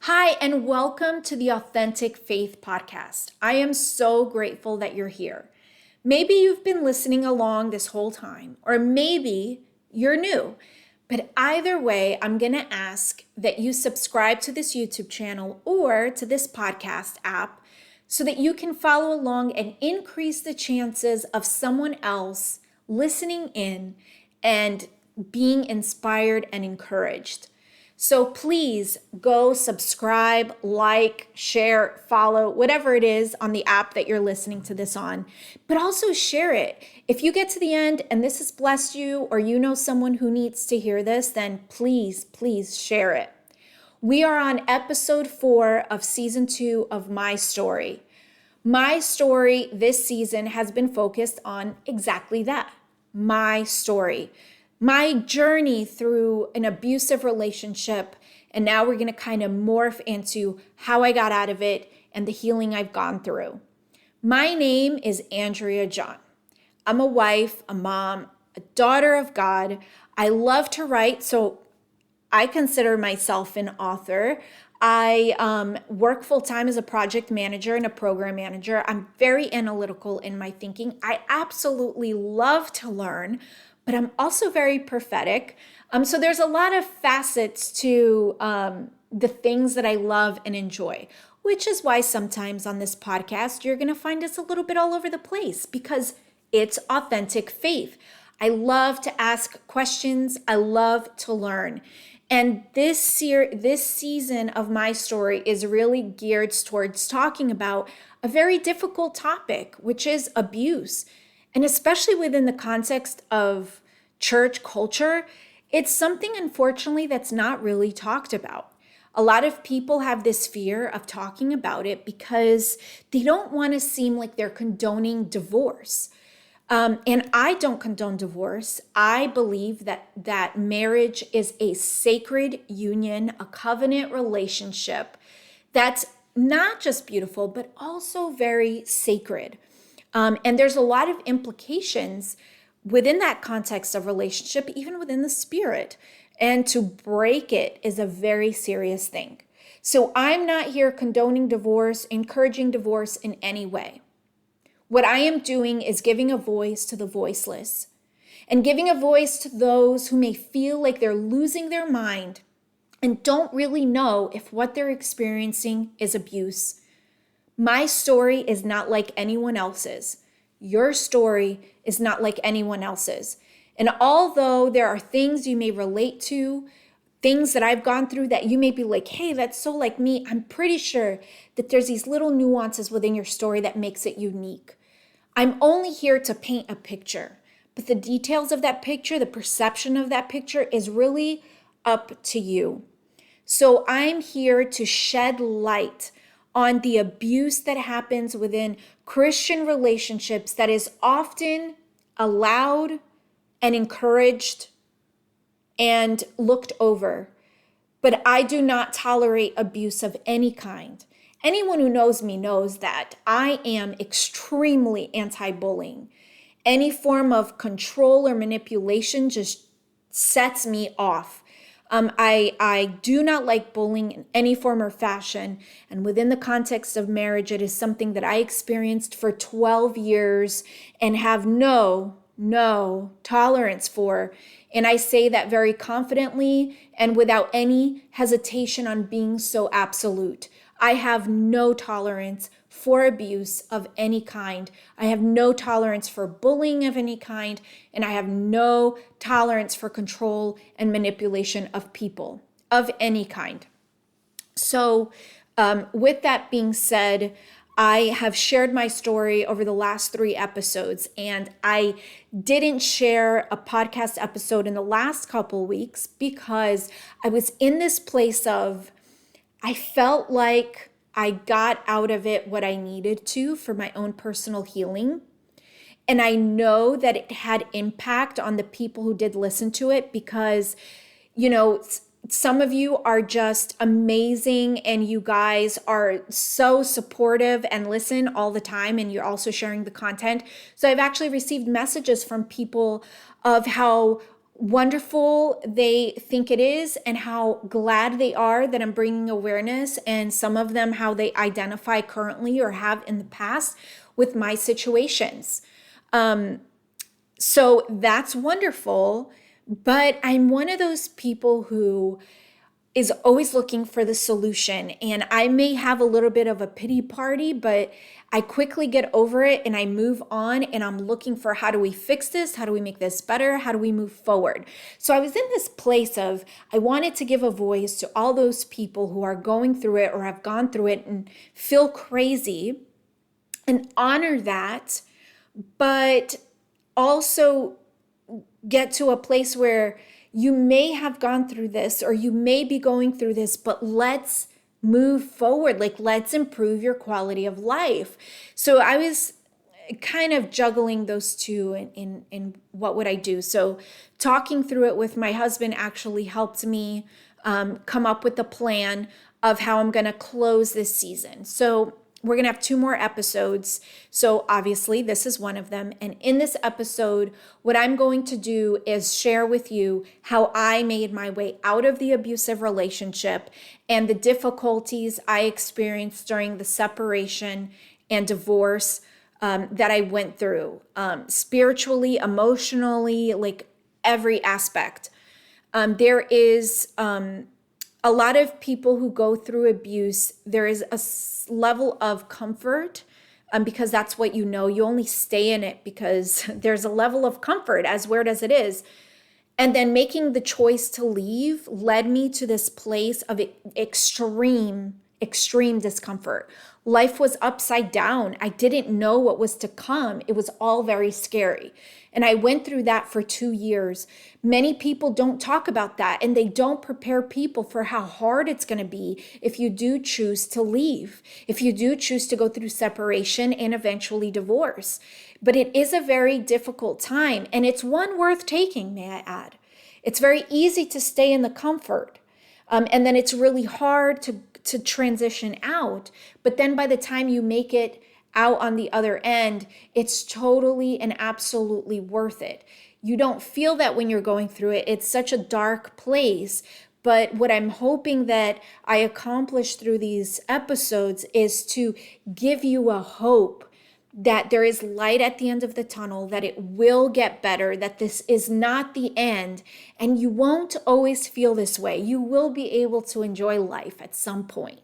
Hi, and welcome to the Authentic Faith Podcast. I am so grateful that you're here. Maybe you've been listening along this whole time, or maybe you're new. But either way, I'm going to ask that you subscribe to this YouTube channel or to this podcast app so that you can follow along and increase the chances of someone else listening in and being inspired and encouraged. So please go subscribe, like, share, follow, whatever it is on the app that you're listening to this on, but also share it. If you get to the end and this has blessed you or you know someone who needs to hear this, then please share it. We are on episode 4 of season 2 of My Story. My story this season has been focused on exactly that, my story. My journey through an abusive relationship, and now we're going to kind of morph into how I got out of it and the healing I've gone through. My name is Andrea John. I'm a wife, a mom, a daughter of God. I love to write, so I consider myself an author. I work full-time as a project manager and a program manager. I'm very analytical in my thinking. I absolutely love to learn, but I'm also very prophetic. So there's a lot of facets to the things that I love and enjoy, which is why sometimes on this podcast, you're going to find us a little bit all over the place because it's authentic faith. I love to ask questions. I love to learn. And this season of My Story is really geared towards talking about a very difficult topic, which is abuse. And especially within the context of church culture, it's something, unfortunately, that's not really talked about. A lot of people have this fear of talking about it because they don't want to seem like they're condoning divorce. And I don't condone divorce. I believe that marriage is a sacred union, a covenant relationship that's not just beautiful, but also very sacred. And there's a lot of implications within that context of relationship, even within the spirit. And to break it is a very serious thing. So I'm not here condoning divorce, encouraging divorce in any way. What I am doing is giving a voice to the voiceless and giving a voice to those who may feel like they're losing their mind and don't really know if what they're experiencing is abuse. My story is not like anyone else's. Your story is not like anyone else's. And although there are things you may relate to, things that I've gone through that you may be like, hey, that's so like me, I'm pretty sure that there's these little nuances within your story that makes it unique. I'm only here to paint a picture, but the details of that picture, the perception of that picture is really up to you. So I'm here to shed light on the abuse that happens within Christian relationships that is often allowed and encouraged and looked over. But I do not tolerate abuse of any kind. Anyone who knows me knows that I am extremely anti-bullying. Any form of control or manipulation just sets me off. I do not like bullying in any form or fashion. And within the context of marriage, it is something that I experienced for 12 years and have no tolerance for. And I say that very confidently and without any hesitation on being so absolute. I have no tolerance for abuse of any kind. I have no tolerance for bullying of any kind, and I have no tolerance for control and manipulation of people of any kind. So with that being said, I have shared my story over the last 3 episodes, and I didn't share a podcast episode in the last couple weeks because I was in this place of, I felt like I got out of it what I needed to for my own personal healing. And I know that it had impact on the people who did listen to it because, some of you are just amazing and you guys are so supportive and listen all the time, and you're also sharing the content. So I've actually received messages from people of how wonderful they think it is and how glad they are that I'm bringing awareness, and some of them how they identify currently or have in the past with my situations. So that's wonderful. But I'm one of those people who is always looking for the solution. And I may have a little bit of a pity party, but I quickly get over it and I move on, and I'm looking for, how do we fix this? How do we make this better? How do we move forward? So I was in this place of, I wanted to give a voice to all those people who are going through it or have gone through it and feel crazy, and honor that, but also get to a place where you may have gone through this or you may be going through this, but let's move forward. Like, let's improve your quality of life. So I was kind of juggling those two in what would I do. So talking through it with my husband actually helped me come up with a plan of how I'm going to close this season. So we're going to have 2 more episodes. So obviously this is one of them. And in this episode, what I'm going to do is share with you how I made my way out of the abusive relationship and the difficulties I experienced during the separation and divorce that I went through, spiritually, emotionally, like every aspect. There is a lot of people who go through abuse, there is a level of comfort because that's what you know. You only stay in it because there's a level of comfort, as weird as it is. And then making the choice to leave led me to this place of extreme discomfort. Life was upside down. I didn't know what was to come. It was all very scary. And I went through that for 2 years. Many people don't talk about that, and they don't prepare people for how hard it's going to be if you do choose to leave, if you do choose to go through separation and eventually divorce. But it is a very difficult time, and it's one worth taking, may I add. It's very easy to stay in the comfort, and then it's really hard to transition out. But then by the time you make it out on the other end, it's totally and absolutely worth it. You don't feel that when you're going through it. It's such a dark place. But what I'm hoping that I accomplish through these episodes is to give you a hope that there is light at the end of the tunnel, that it will get better, that this is not the end, and you won't always feel this way. You will be able to enjoy life at some point.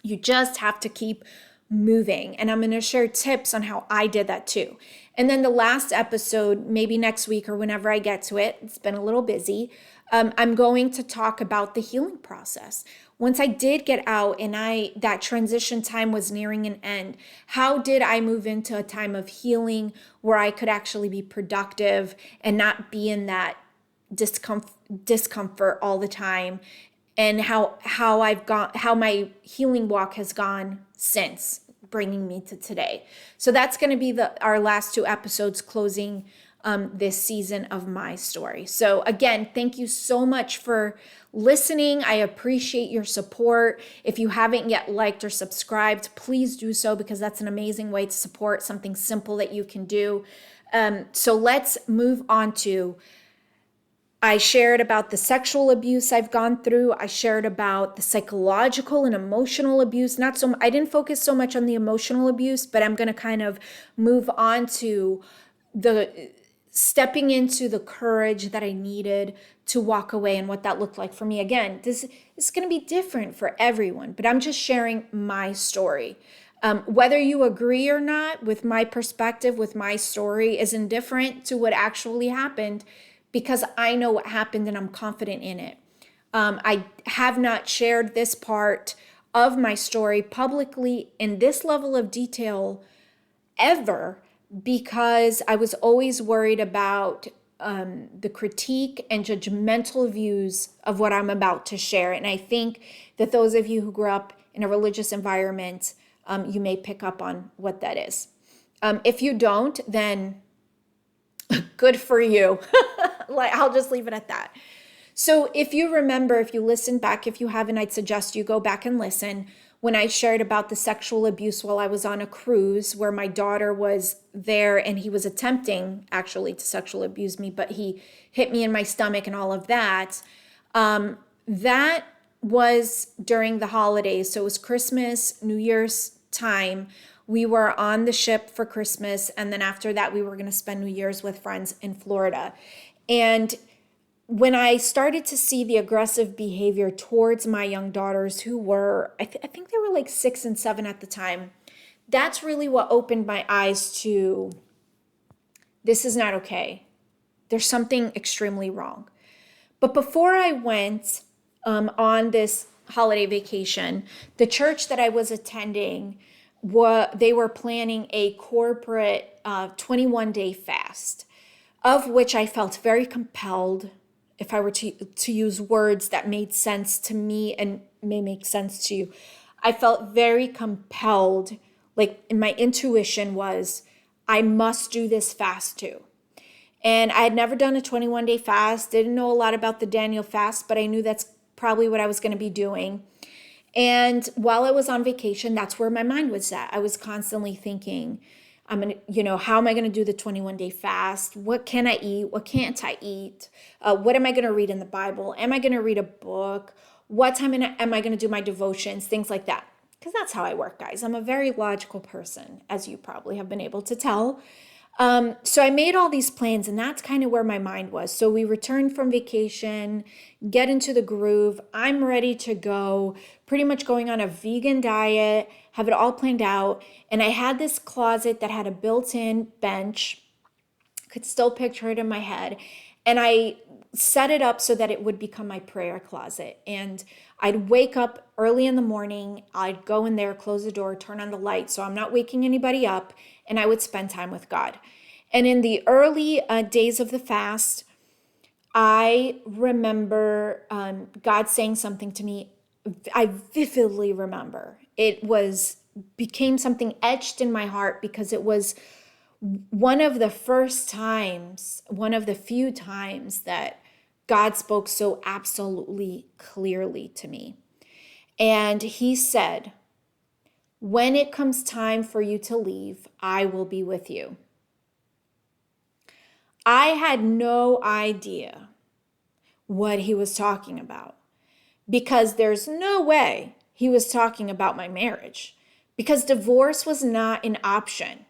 You just have to keep moving. And I'm going to share tips on how I did that too. And then the last episode, maybe next week or whenever I get to it, it's been a little busy, I'm going to talk about the healing process. Once I did get out and that transition time was nearing an end, how did I move into a time of healing where I could actually be productive and not be in that discomfort all the time, and how my healing walk has gone since, bringing me to today. So that's going to be our last 2 episodes closing this season of my story. So again, thank you so much for listening. I appreciate your support. If you haven't yet liked or subscribed, please do so, because that's an amazing way to support something simple that you can do. So let's move on to, I shared about the sexual abuse I've gone through. I shared about the psychological and emotional abuse. I didn't focus so much on the emotional abuse, but I'm going to kind of move on to the stepping into the courage that I needed to walk away and what that looked like for me. Again, this is going to be different for everyone, but I'm just sharing my story. Whether you agree or not with my perspective, with my story, is indifferent to what actually happened, because I know what happened and I'm confident in it. I have not shared this part of my story publicly in this level of detail ever, because I was always worried about the critique and judgmental views of what I'm about to share. And I think that those of you who grew up in a religious environment, you may pick up on what that is. If you don't, then good for you. I'll just leave it at that. So if you remember, if you listen back, if you haven't, I'd suggest you go back and listen. When I shared about the sexual abuse while I was on a cruise where my daughter was there and he was attempting actually to sexually abuse me, but he hit me in my stomach and all of that. That was during the holidays. So it was Christmas, New Year's time. We were on the ship for Christmas. And then after that, we were going to spend New Year's with friends in Florida. And when I started to see the aggressive behavior towards my young daughters, who were, I think they were like 6 and 7 at the time, that's really what opened my eyes to this is not okay. There's something extremely wrong. But before I went on this holiday vacation, the church that I was attending, they were planning a corporate 21-day fast, of which I felt very compelled. If I were to use words that made sense to me and may make sense to you, I felt very compelled, like my intuition was, I must do this fast too. And I had never done a 21-day fast, didn't know a lot about the Daniel fast, but I knew that's probably what I was going to be doing. And while I was on vacation, that's where my mind was at. I was constantly thinking, how am I going to do the 21-day fast? What can I eat? What can't I eat? What am I going to read in the Bible? Am I going to read a book? What time am I going to do my devotions? Things like that. Because that's how I work, guys. I'm a very logical person, as you probably have been able to tell. So I made all these plans, and that's kind of where my mind was. So we returned from vacation, get into the groove. I'm ready to go, pretty much going on a vegan diet, have it all planned out. And I had this closet that had a built-in bench, could still picture it in my head. And I set it up so that it would become my prayer closet. And I'd wake up early in the morning, I'd go in there, close the door, turn on the light so I'm not waking anybody up, and I would spend time with God. And in the early days of the fast, I remember God saying something to me. I vividly remember. Became something etched in my heart because it was one of the few times that God spoke so absolutely clearly to me. And he said, when it comes time for you to leave, I will be with you. I had no idea what he was talking about because there's no way he was talking about my marriage because divorce was not an option.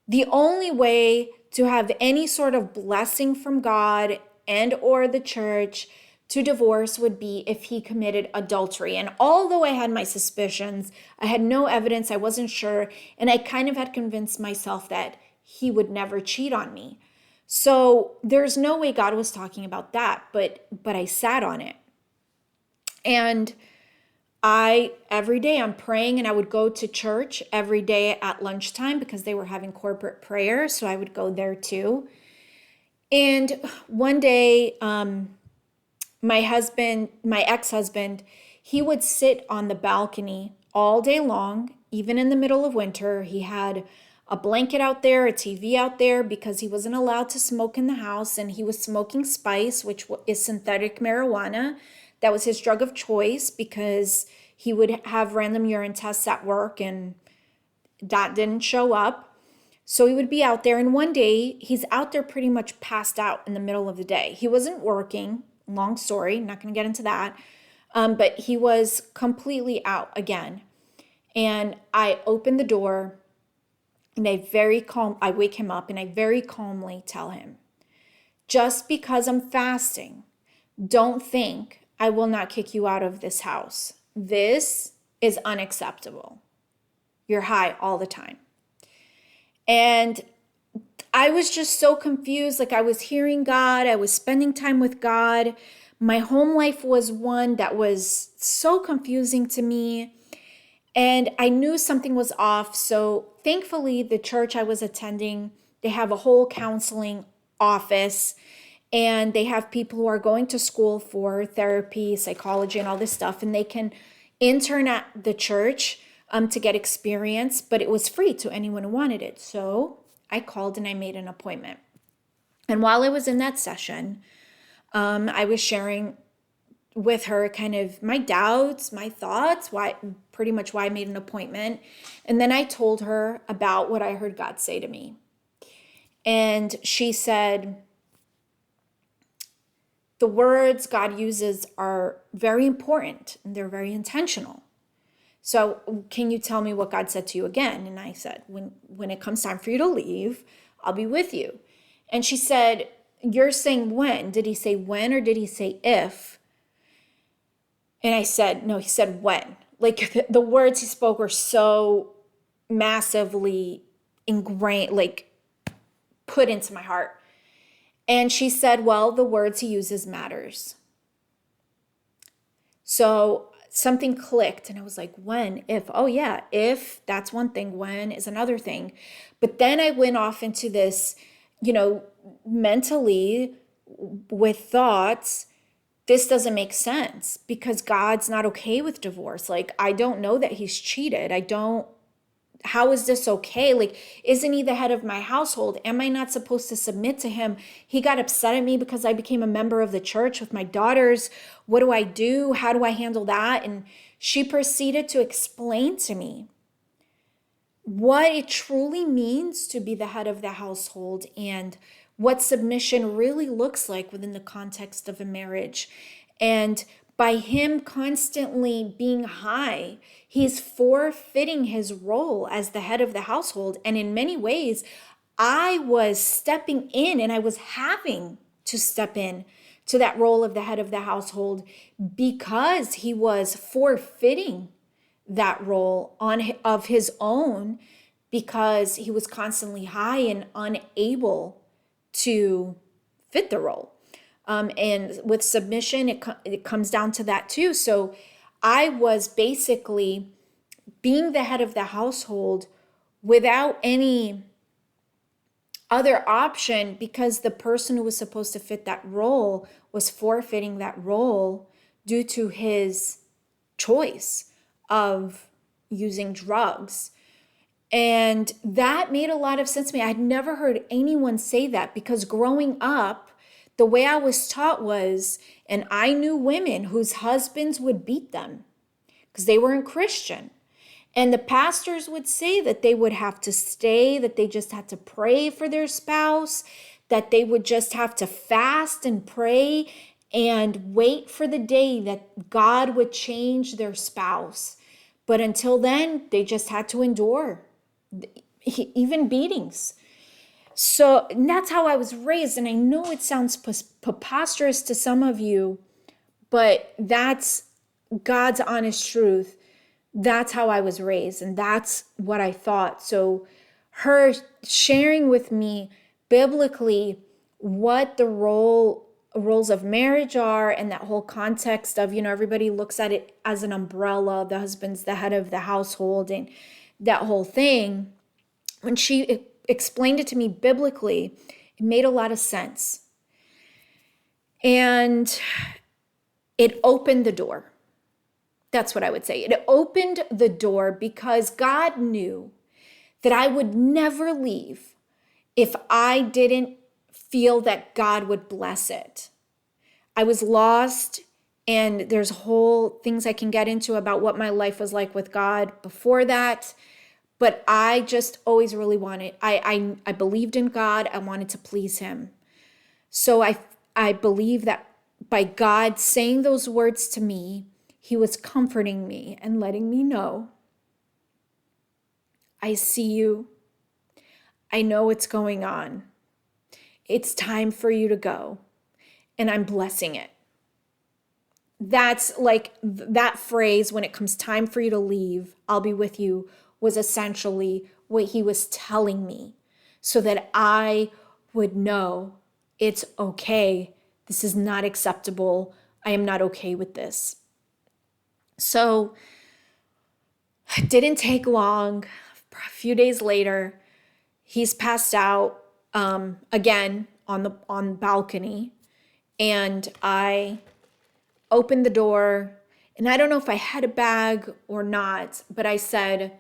The only way to have any sort of blessing from God and or the church to divorce would be if he committed adultery. And although I had my suspicions, I had no evidence, I wasn't sure, and I kind of had convinced myself that he would never cheat on me. So there's no way God was talking about that, but I sat on it. And every day I'm praying, and I would go to church every day at lunchtime because they were having corporate prayer. So I would go there too. And one day, my ex-husband, he would sit on the balcony all day long, even in the middle of winter. He had a blanket out there, a TV out there, because he wasn't allowed to smoke in the house. And he was smoking spice, which is synthetic marijuana. That was his drug of choice because he would have random urine tests at work and that didn't show up. So he would be out there, and one day he's out there pretty much passed out in the middle of the day. He wasn't working, long story, not going to get into that, but he was completely out again. And I open the door and I wake him up and I very calmly tell him, just because I'm fasting, don't think I will not kick you out of this house. This is unacceptable. You're high all the time. And I was just so confused. Like I was hearing God. I was spending time with God. My home life was one that was so confusing to me. And I knew something was off. So thankfully, the church I was attending, they have a whole counseling office. And they have people who are going to school for therapy, psychology, and all this stuff. And they can intern at the church to get experience. But it was free to anyone who wanted it. So I called and I made an appointment. And while I was in that session, I was sharing with her kind of my doubts, my thoughts, pretty much why I made an appointment. And then I told her about what I heard God say to me. And she said, the words God uses are very important and they're very intentional. So can you tell me what God said to you again? And I said, when it comes time for you to leave, I'll be with you. And she said, you're saying when? Did he say when or did he say if? And I said, no, he said when. Like the words he spoke were so massively ingrained, like put into my heart. And she said, well, the words he uses matters. So something clicked and I was like, when, if, oh yeah, if, that's one thing, when is another thing. But then I went off into this, mentally with thoughts, this doesn't make sense because God's not okay with divorce. Like, I don't know that he's cheated. How is this okay? Like, isn't he the head of my household? Am I not supposed to submit to him? He got upset at me because I became a member of the church with my daughters. What do I do? How do I handle that? And she proceeded to explain to me what it truly means to be the head of the household and what submission really looks like within the context of a marriage. And by him constantly being high, he's forfeiting his role as the head of the household. And in many ways, I was stepping in and I was having to step in to that role of the head of the household because he was forfeiting that role of his own because he was constantly high and unable to fit the role. And with submission, it comes down to that too. So I was basically being the head of the household without any other option because the person who was supposed to fit that role was forfeiting that role due to his choice of using drugs. And that made a lot of sense to me. I'd never heard anyone say that because growing up, the way I was taught was, and I knew women whose husbands would beat them because they weren't Christian. And the pastors would say that they would have to stay, that they just had to pray for their spouse, that they would just have to fast and pray and wait for the day that God would change their spouse. But until then, they just had to endure, even beatings. So that's how I was raised. And I know it sounds preposterous to some of you, but that's God's honest truth. That's how I was raised. And that's what I thought. So her sharing with me biblically what the roles of marriage are and that whole context of, everybody looks at it as an umbrella. The husband's the head of the household and that whole thing. When she explained it to me biblically, it made a lot of sense. And it opened the door. That's what I would say. It opened the door because God knew that I would never leave if I didn't feel that God would bless it. I was lost, and there's whole things I can get into about what my life was like with God before that. But I just always really wanted, I believed in God. I wanted to please him. So I believe that by God saying those words to me, he was comforting me and letting me know, I see you. I know what's going on. It's time for you to go. And I'm blessing it. That's like that phrase, when it comes time for you to leave, I'll be with you, was essentially what he was telling me so that I would know it's okay. This is not acceptable. I am not okay with this. So it didn't take long. A few days later, he's passed out again on the balcony, and I opened the door, and I don't know if I had a bag or not, but I said,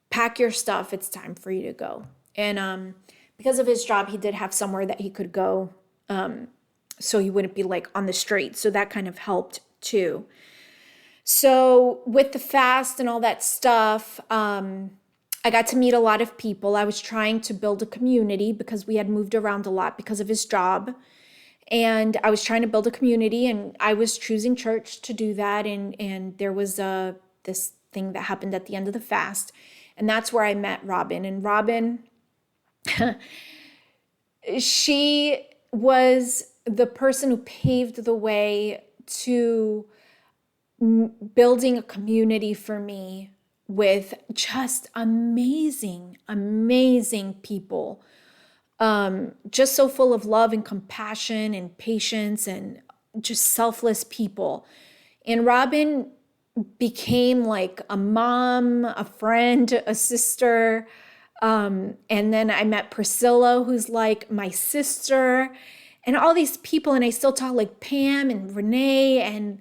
pack your stuff. It's time for you to go. And because of his job, he did have somewhere that he could go, so he wouldn't be like on the street. So that kind of helped too. So with the fast and all that stuff, I got to meet a lot of people. I was trying to build a community because we had moved around a lot because of his job. And I was trying to build a community, and I was choosing church to do that. And there was this thing that happened at the end of the fast. And that's where I met Robin. And Robin, she was the person who paved the way to building a community for me with just amazing, amazing people. Just so full of love and compassion and patience and just selfless people. And Robin became like a mom, a friend, a sister. And then I met Priscilla, who's like my sister, and all these people. And I still talk like Pam and Renee and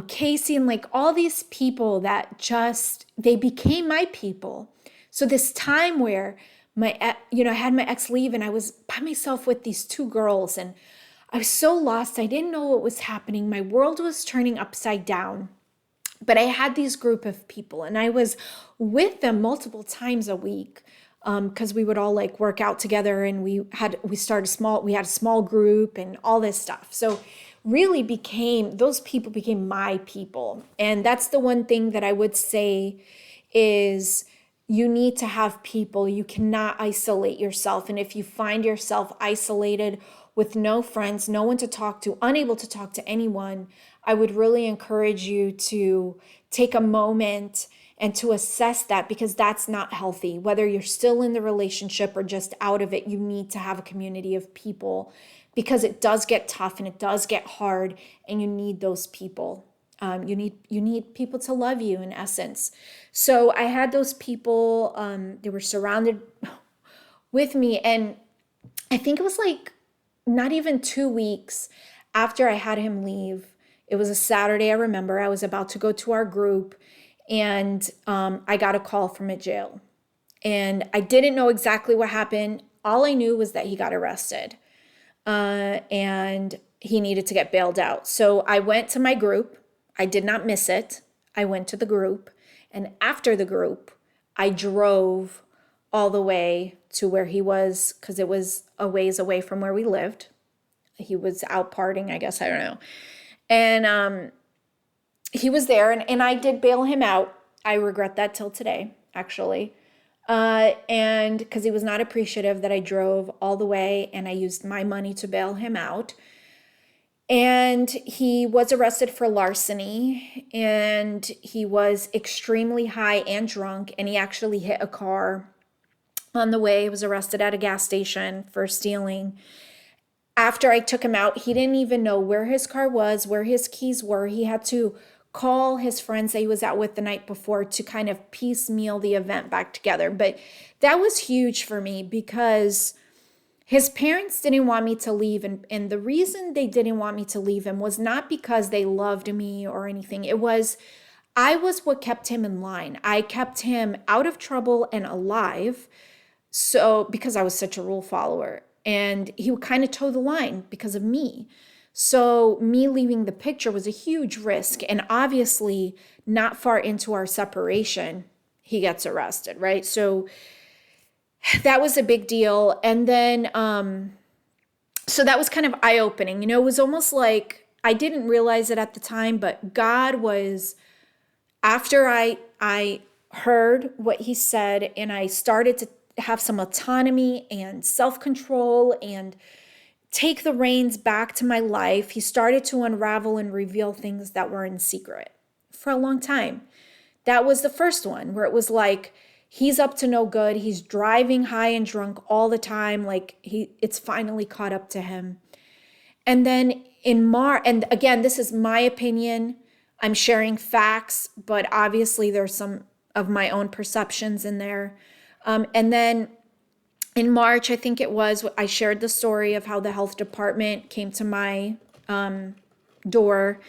Casey and like all these people that just, they became my people. So this time where I had my ex leave and I was by myself with these two girls and I was so lost. I didn't know what was happening. My world was turning upside down. But I had these group of people and I was with them multiple times a week because we would all like work out together, and we had a small group and all this stuff. So really those people became my people. And that's the one thing that I would say is you need to have people. You cannot isolate yourself. And if you find yourself isolated with no friends, no one to talk to, unable to talk to anyone, I would really encourage you to take a moment and to assess that, because that's not healthy. Whether you're still in the relationship or just out of it, you need to have a community of people, because it does get tough and it does get hard, and you need those people. You need people to love you, in essence. So I had those people. They were surrounded with me, and I think it was like not even 2 weeks after I had him leave. It was a Saturday. I remember I was about to go to our group, and I got a call from a jail, and I didn't know exactly what happened. All I knew was that he got arrested, and he needed to get bailed out. So I went to my group. I did not miss it. I went to the group, and after the group, I drove all the way to where he was, because it was a ways away from where we lived. He was out partying, I guess, I don't know. And he was there, and I did bail him out. I regret that till today, actually. And because he was not appreciative that I drove all the way and I used my money to bail him out. And he was arrested for larceny, and he was extremely high and drunk, and he actually hit a car on the way. He was arrested at a gas station for stealing. After I took him out, he didn't even know where his car was, where his keys were. He had to call his friends that he was out with the night before to kind of piecemeal the event back together. But that was huge for me, because his parents didn't want me to leave. And the reason they didn't want me to leave him was not because they loved me or anything. I was what kept him in line. I kept him out of trouble and alive. So, because I was such a rule follower, and he would kind of toe the line because of me. So me leaving the picture was a huge risk. And obviously not far into our separation, he gets arrested, right? So that was a big deal. And then, so that was kind of eye-opening. It was almost like, I didn't realize it at the time, but God was, after I heard what he said, and I started to have some autonomy and self-control and take the reins back to my life, he started to unravel and reveal things that were in secret for a long time. That was the first one, where it was like, he's up to no good. He's driving high and drunk all the time. Like it's finally caught up to him. And then in March, and again, this is my opinion. I'm sharing facts, but obviously there's some of my own perceptions in there. And then in March, I think it was, I shared the story of how the health department came to my door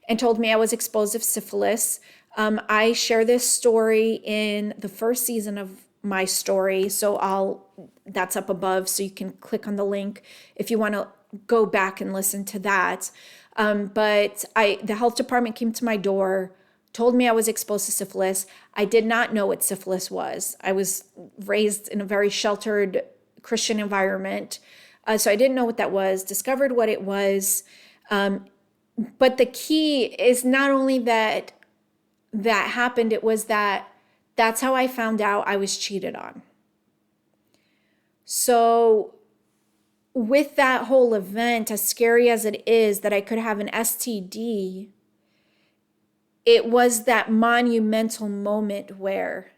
and told me I was exposed to syphilis. I share this story in the first season of my story, so that's up above, so you can click on the link if you want to go back and listen to that. But the health department came to my door, told me I was exposed to syphilis. I did not know what syphilis was. I was raised in a very sheltered Christian environment, so I didn't know what that was. Discovered what it was. But the key is not only that that happened, it was that's how I found out I was cheated on. So with that whole event, as scary as it is that I could have an STD, it was that monumental moment where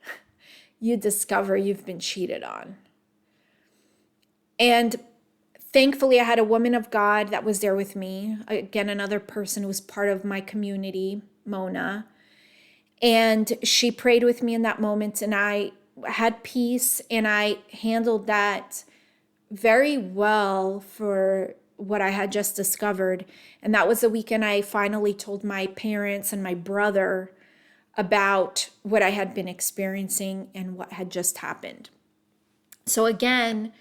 you discover you've been cheated on. And thankfully, I had a woman of God that was there with me. Again, another person who was part of my community, Mona. And she prayed with me in that moment, and I had peace, and I handled that very well for what I had just discovered. And that was the weekend I finally told my parents and my brother about what I had been experiencing and what had just happened. So again,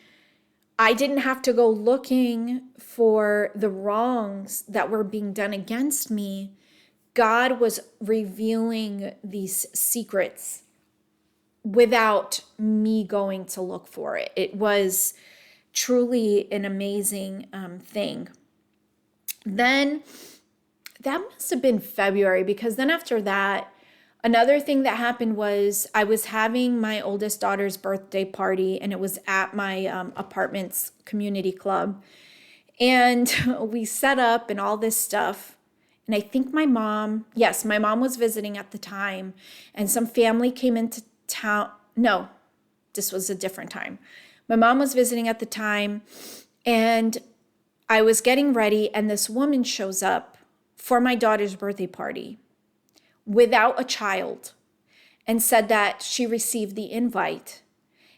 I didn't have to go looking for the wrongs that were being done against me. God was revealing these secrets without me going to look for it. It was truly an amazing thing. Then that must have been February, because then after that, another thing that happened was I was having my oldest daughter's birthday party, and it was at my apartment's community club. And we set up and all this stuff. And I think my mom was visiting at the time, and some family came into town. No, this was a different time. My mom was visiting at the time, and I was getting ready, and this woman shows up for my daughter's birthday party without a child and said that she received the invite,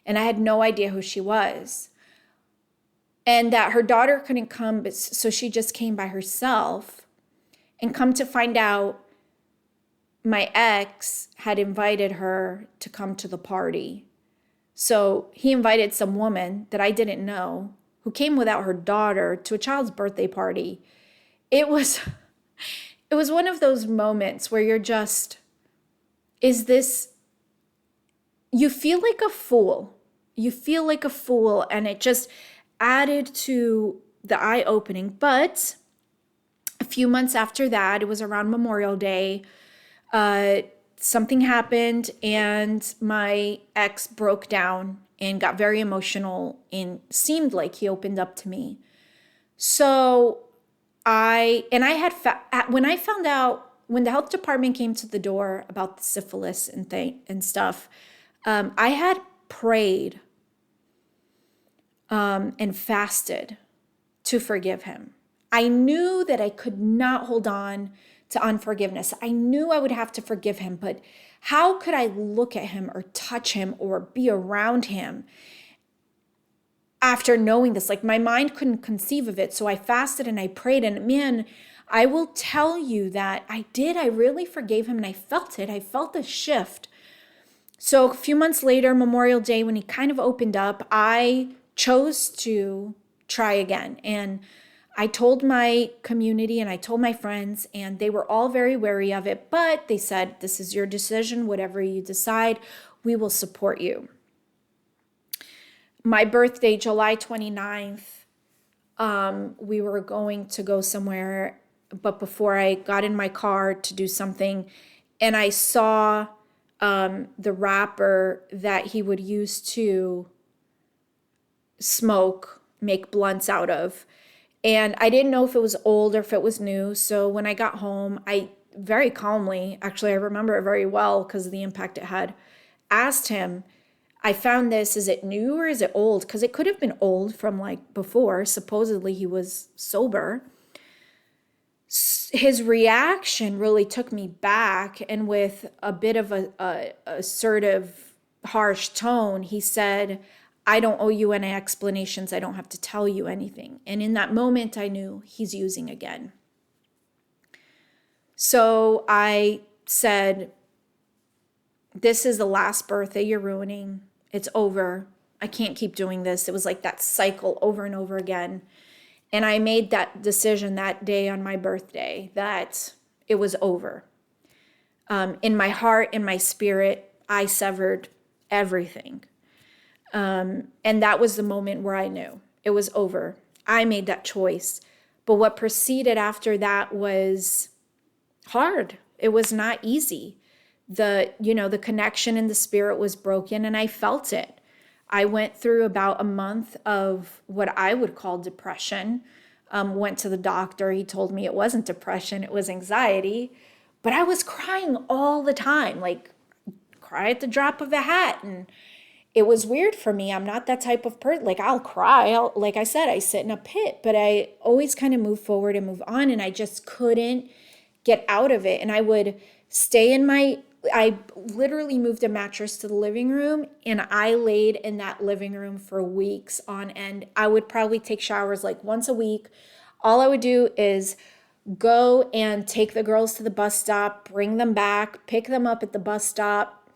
and I had no idea who she was, and that her daughter couldn't come, so she just came by herself. And come to find out, my ex had invited her to come to the party. So he invited some woman that I didn't know, who came without her daughter, to a child's birthday party. It was one of those moments where you're just, you feel like a fool. You feel like a fool, and it just added to the eye-opening. But a few months after that, it was around Memorial Day, something happened, and my ex broke down and got very emotional, and seemed like he opened up to me. So when I found out, when the health department came to the door about the syphilis and stuff, I had prayed and fasted to forgive him. I knew that I could not hold on to unforgiveness. I knew I would have to forgive him, but how could I look at him or touch him or be around him after knowing this? Like, my mind couldn't conceive of it. So I fasted and I prayed, and man, I will tell you that I really forgave him, and I felt it. I felt the shift. So a few months later, Memorial Day, when he kind of opened up, I chose to try again. And I told my community and I told my friends, and they were all very wary of it, but they said, this is your decision. Whatever you decide, we will support you. My birthday, July 29th, we were going to go somewhere, but before I got in my car to do something, and I saw the wrapper that he would use to smoke, make blunts out of. And I didn't know if it was old or if it was new. So when I got home, I very calmly, actually I remember it very well because of the impact it had, asked him, I found this, is it new or is it old? Because it could have been old from like before. Supposedly he was sober. His reaction really took me back, and with a bit of a assertive, harsh tone, he said, I don't owe you any explanations. I don't have to tell you anything. And in that moment, I knew he's using again. So I said, this is the last birthday you're ruining. It's over. I can't keep doing this. It was like that cycle over and over again. And I made that decision that day on my birthday that it was over. In my heart, in my spirit, I severed everything. And that was the moment where I knew it was over. I made that choice. But what proceeded after that was hard. It was not easy. The connection in the spirit was broken, and I felt it. I went through about a month of what I would call depression. Went to the doctor. He told me it wasn't depression, it was anxiety. But I was crying all the time, like cry at the drop of a hat. And it was weird for me. I'm not that type of person. Like I'll cry. Like I said, I sit in a pit, but I always kind of move forward and move on. And I just couldn't get out of it. And I would stay I literally moved a mattress to the living room, and I laid in that living room for weeks on end. I would probably take showers like once a week. All I would do is go and take the girls to the bus stop, bring them back, pick them up at the bus stop.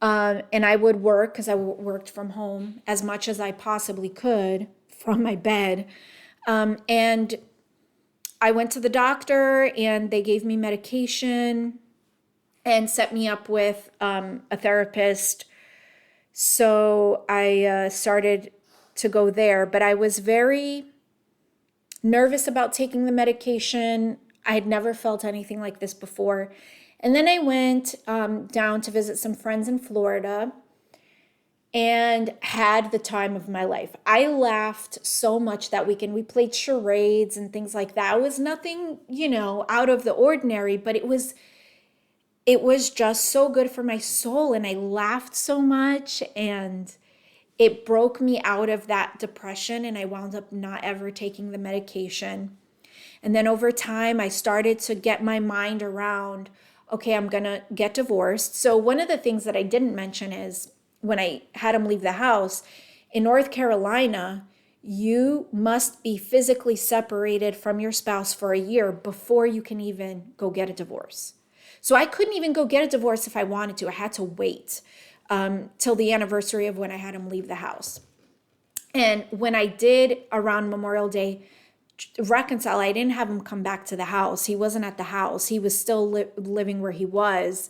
And I would work because I worked from home as much as I possibly could from my bed. And I went to the doctor and they gave me medication and set me up with a therapist. So I started to go there, but I was very nervous about taking the medication. I had never felt anything like this before. And then I went down to visit some friends in Florida and had the time of my life. I laughed so much that weekend. We played charades and things like that. It was nothing, out of the ordinary, but it was just so good for my soul. And I laughed so much, and it broke me out of that depression, and I wound up not ever taking the medication. And then over time, I started to get my mind around, okay, I'm going to get divorced. So one of the things that I didn't mention is when I had him leave the house, in North Carolina, you must be physically separated from your spouse for a year before you can even go get a divorce. So I couldn't even go get a divorce if I wanted to. I had to wait till the anniversary of when I had him leave the house. And when I did around Memorial Day reconcile, I didn't have him come back to the house. He wasn't at the house. He was still living where he was.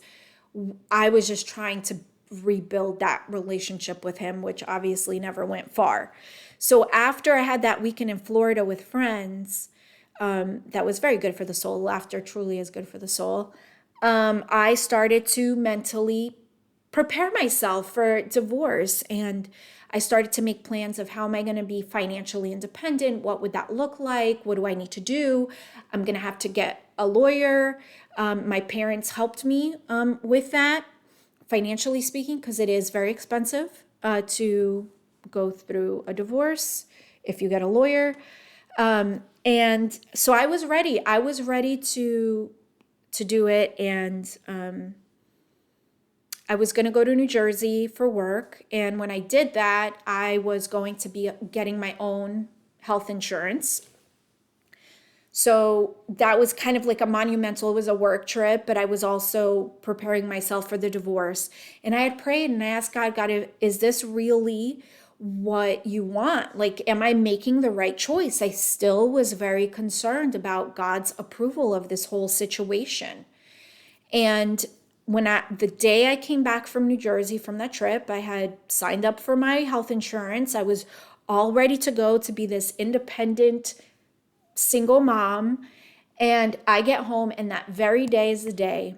I was just trying to rebuild that relationship with him, which obviously never went far. So after I had that weekend in Florida with friends, that was very good for the soul. Laughter truly is good for the soul. I started to mentally prepare myself for divorce, and I started to make plans of how am I going to be financially independent? What would that look like? What do I need to do? I'm going to have to get a lawyer. My parents helped me with that, financially speaking, because it is very expensive to go through a divorce if you get a lawyer. And so I was ready. I was ready to do it, and I was going to go to New Jersey for work. And when I did that, I was going to be getting my own health insurance. So that was kind of like a monumental, it was a work trip, but I was also preparing myself for the divorce. And I had prayed and I asked God, is this really what you want? Like, am I making the right choice? I still was very concerned about God's approval of this whole situation. And the day I came back from New Jersey from that trip, I had signed up for my health insurance. I was all ready to go to be this independent single mom. And I get home, and that very day is the day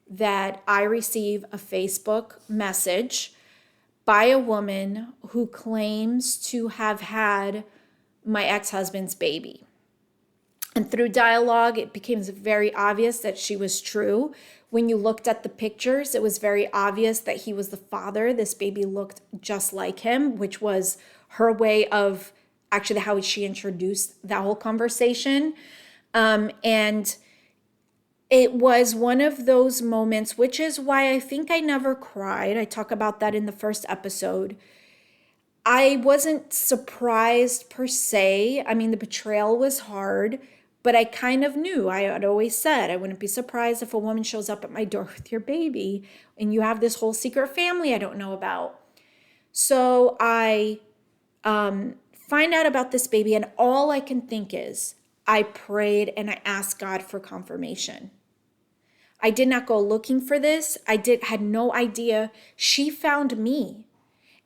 that I receive a Facebook message by a woman who claims to have had my ex-husband's baby. And through dialogue, it became very obvious that she was true. When you looked at the pictures, it was very obvious that he was the father. This baby looked just like him, which was her way of actually how she introduced that whole conversation. And it was one of those moments, which is why I think I never cried. I talk about that in the first episode. I wasn't surprised per se. I mean, the betrayal was hard, but I kind of knew. I had always said I wouldn't be surprised if a woman shows up at my door with your baby and you have this whole secret family I don't know about. So I find out about this baby, and all I can think is I prayed and I asked God for confirmation. I did not go looking for this. Had no idea. She found me.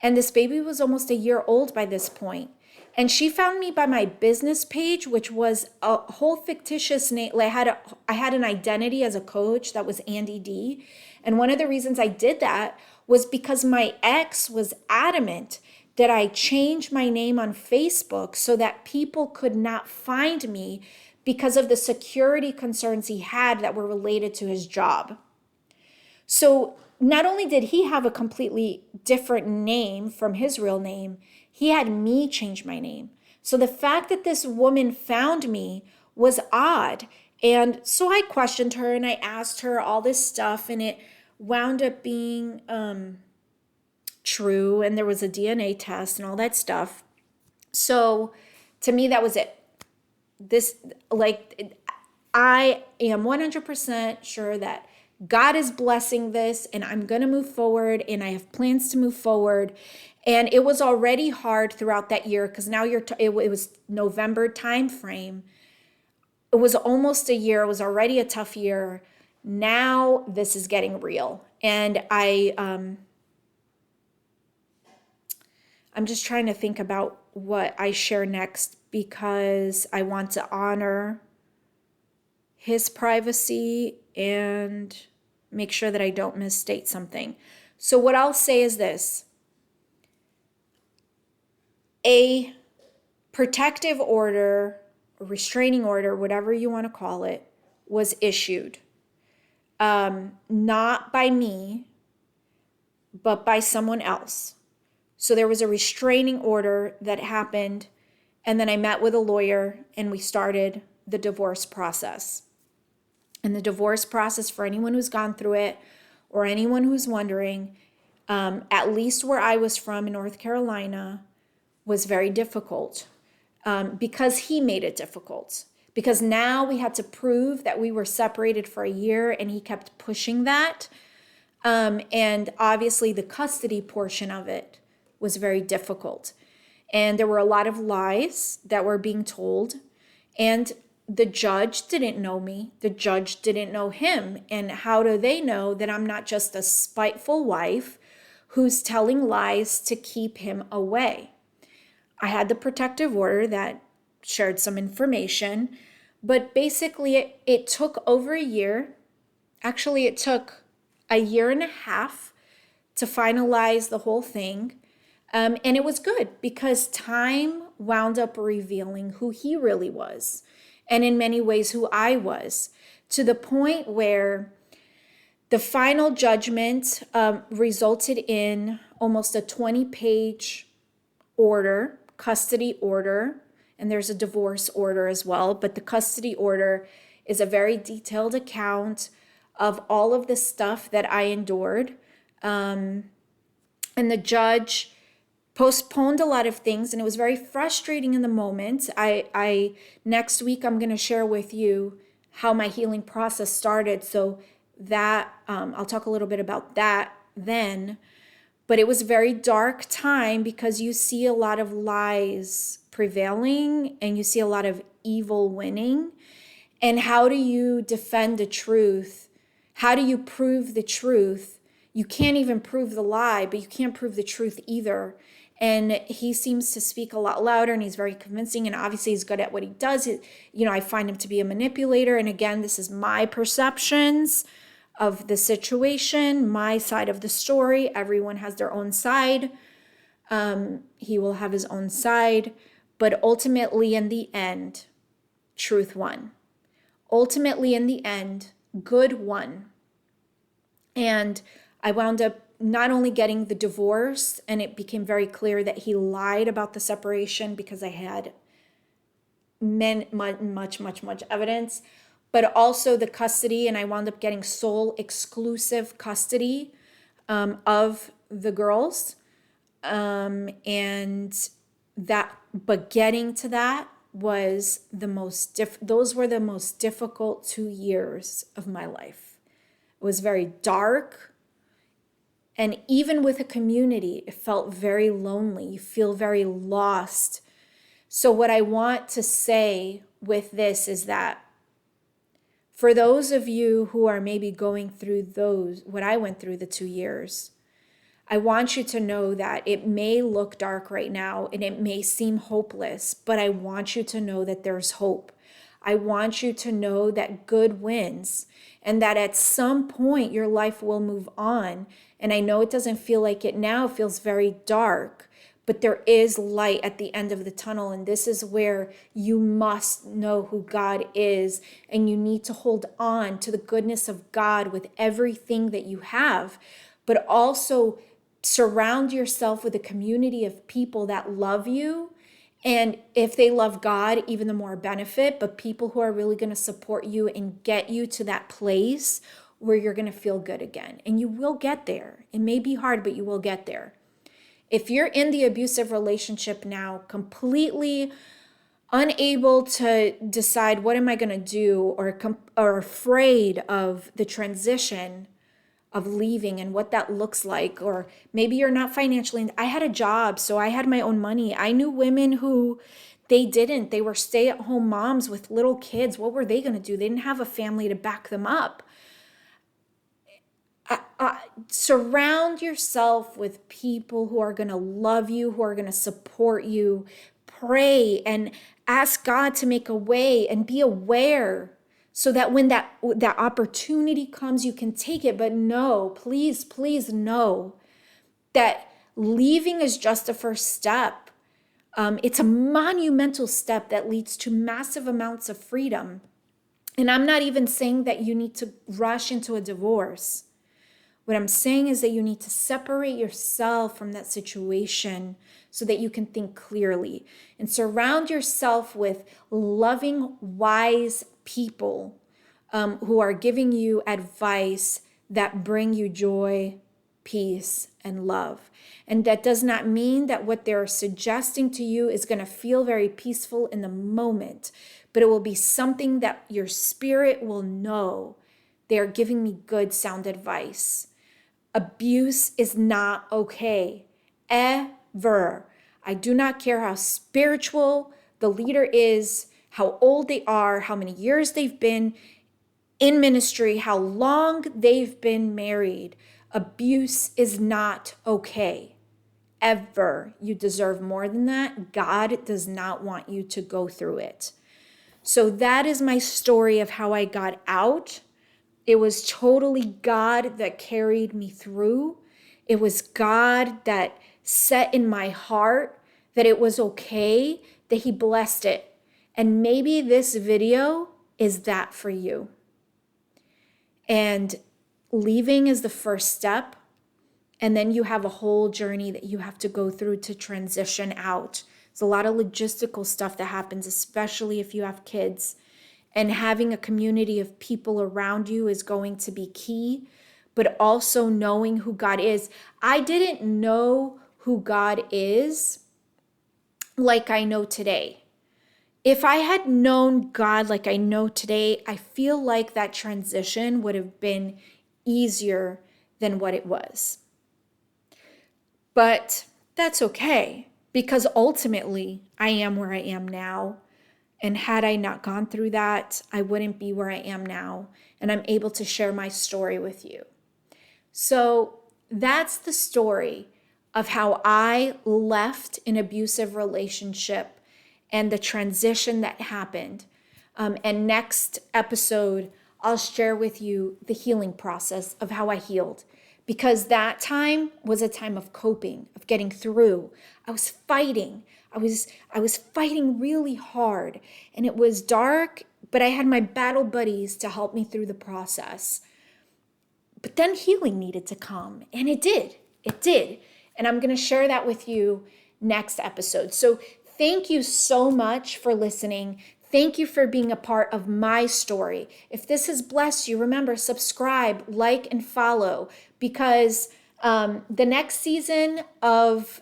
And this baby was almost a year old by this point. And she found me by my business page, which was a whole fictitious name. Like I had an identity as a coach that was Andy D. And one of the reasons I did that was because my ex was adamant that I change my name on Facebook so that people could not find me because of the security concerns he had that were related to his job. So not only did he have a completely different name from his real name, he had me change my name. So the fact that this woman found me was odd. And so I questioned her and I asked her all this stuff, and it wound up being true. And there was a DNA test and all that stuff. So to me, that was it. I am 100% sure that God is blessing this and I'm going to move forward and I have plans to move forward. And it was already hard throughout that year because now it was November time frame. It was almost a year. It was already a tough year. Now this is getting real. And I'm just trying to think about what I share next because I want to honor his privacy and make sure that I don't misstate something. So what I'll say is this. A protective order, a restraining order, whatever you want to call it, was issued. Not by me, but by someone else. So there was a restraining order that happened, and then I met with a lawyer and we started the divorce process. And the divorce process, for anyone who's gone through it or anyone who's wondering, at least where I was from in North Carolina, was very difficult because he made it difficult. Because now we had to prove that we were separated for a year and he kept pushing that. And obviously the custody portion of it was very difficult. And there were a lot of lies that were being told. And the judge didn't know me. The judge didn't know him. And how do they know that I'm not just a spiteful wife who's telling lies to keep him away? I had the protective order that shared some information, but basically it took over a year. Actually, it took a year and a half to finalize the whole thing. And it was good because time wound up revealing who he really was. And in many ways, who I was, to the point where the final judgment resulted in almost a 20-page order, custody order, and there's a divorce order as well. But the custody order is a very detailed account of all of the stuff that I endured. And the judge postponed a lot of things, and it was very frustrating in the moment. I next week I'm going to share with you how my healing process started, so that I'll talk a little bit about that then. But it was a very dark time because you see a lot of lies prevailing and you see a lot of evil winning. And how do you defend the truth? How do you prove the truth? You can't even prove the lie, but you can't prove the truth either. And he seems to speak a lot louder and he's very convincing, and obviously he's good at what he does. I find him to be a manipulator. And again, this is my perceptions of the situation, my side of the story. Everyone has their own side. He will have his own side. But ultimately, in the end, truth won. Ultimately, in the end, good won. And I wound up not only getting the divorce, and it became very clear that he lied about the separation because I had much evidence, but also the custody, and I wound up getting sole exclusive custody of the girls. But getting to that was those were the most difficult 2 years of my life. It was very dark. And even with a community, it felt very lonely. You feel very lost. So what I want to say with this is that for those of you who are maybe going through what I went through the 2 years, I want you to know that it may look dark right now and it may seem hopeless, but I want you to know that there's hope. I want you to know that good wins and that at some point your life will move on. And I know it doesn't feel like it now, it feels very dark, but there is light at the end of the tunnel. And this is where you must know who God is. And you need to hold on to the goodness of God with everything that you have, but also surround yourself with a community of people that love you. And if they love God, even the more benefit, but people who are really going to support you and get you to that place where you're going to feel good again. And you will get there. It may be hard, but you will get there. If you're in the abusive relationship now, completely unable to decide what am I going to do, or afraid of the transition of leaving and what that looks like, or maybe you're not financially. I had a job, so I had my own money. I knew women who they were stay-at-home moms with little kids. What were they going to do? They didn't have a family to back them up. Surround yourself with people who are going to love you, who are going to support you. Pray and ask God to make a way, and be aware so that when that opportunity comes, you can take it. But no, please know that leaving is just a first step. It's a monumental step that leads to massive amounts of freedom. And I'm not even saying that you need to rush into a divorce. What I'm saying is that you need to separate yourself from that situation so that you can think clearly, and surround yourself with loving, wise people who are giving you advice that bring you joy, peace, and love. And that does not mean that what they're suggesting to you is going to feel very peaceful in the moment, but it will be something that your spirit will know they are giving me good, sound advice. Abuse is not okay, ever. I do not care how spiritual the leader is, how old they are, how many years they've been in ministry, how long they've been married. Abuse is not okay, ever. You deserve more than that. God does not want you to go through it. So that is my story of how I got out. It was totally God that carried me through. It was God that set in my heart that it was okay, that He blessed it. And maybe this video is that for you. And leaving is the first step. And then you have a whole journey that you have to go through to transition out. There's a lot of logistical stuff that happens, especially if you have kids. And having a community of people around you is going to be key, but also knowing who God is. I didn't know who God is like I know today. If I had known God like I know today, I feel like that transition would have been easier than what it was. But that's okay, because ultimately I am where I am now. And had I not gone through that, I wouldn't be where I am now. And I'm able to share my story with you. So that's the story of how I left an abusive relationship and the transition that happened. And next episode, I'll share with you the healing process of how I healed. Because that time was a time of coping, of getting through. I was fighting. I was fighting really hard, and it was dark, but I had my battle buddies to help me through the process. But then healing needed to come, and it did. It did. And I'm going to share that with you next episode. So thank you so much for listening. Thank you for being a part of my story. If this has blessed you, remember, subscribe, like, and follow, because the next season of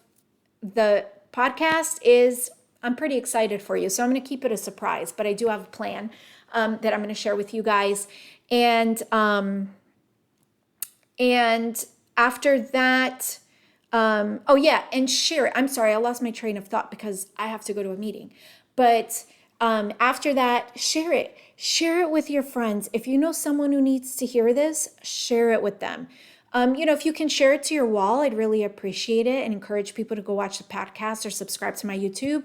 the podcast I'm pretty excited for you. So I'm going to keep it a surprise, but I do have a plan that I'm going to share with you guys. And after that, Oh yeah, and share it. I'm sorry, I lost my train of thought because I have to go to a meeting. But after that, share it. Share it with your friends. If you know someone who needs to hear this, share it with them. If you can share it to your wall, I'd really appreciate it and encourage people to go watch the podcast or subscribe to my YouTube.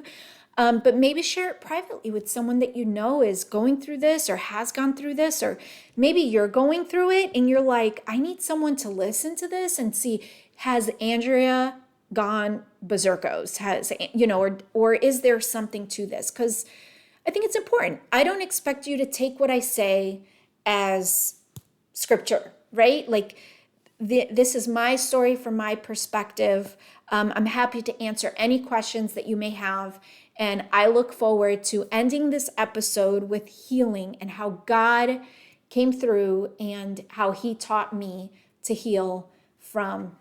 But maybe share it privately with someone that you know is going through this or has gone through this, or maybe you're going through it and you're like, I need someone to listen to this and see, has Andrea gone berserkos? Or is there something to this? Because I think it's important. I don't expect you to take what I say as scripture, right? Like, this is my story from my perspective. I'm happy to answer any questions that you may have. And I look forward to ending this episode with healing and how God came through and how he taught me to heal from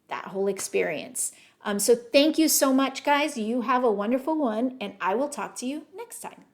that whole experience. So thank you so much, guys. You have a wonderful one, and I will talk to you next time.